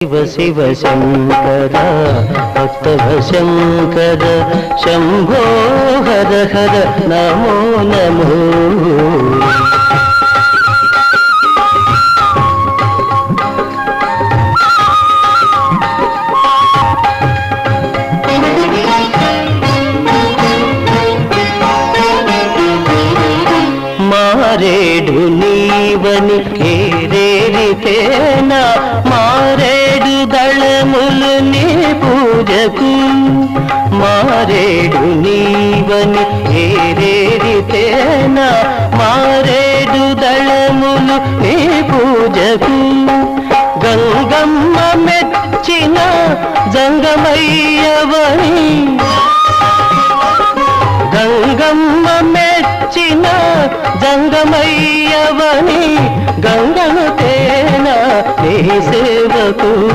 శివ శివ శంకర భక్తవ శంకర శంభో హర హర నమో నమో. మారేడు నీవని ఏరేరితేనా మారేడు దళములు నీ పూజకు. మారేడు నీవని ఏరేరితేనా మారేడు దళములు నీ పూజకు. గంగమ్మ మెచ్చిన జంగమయ్యవని గంగమ్మ మెచ్చిన జంగమయ్యవని గంగను తేన నీ సేవకు.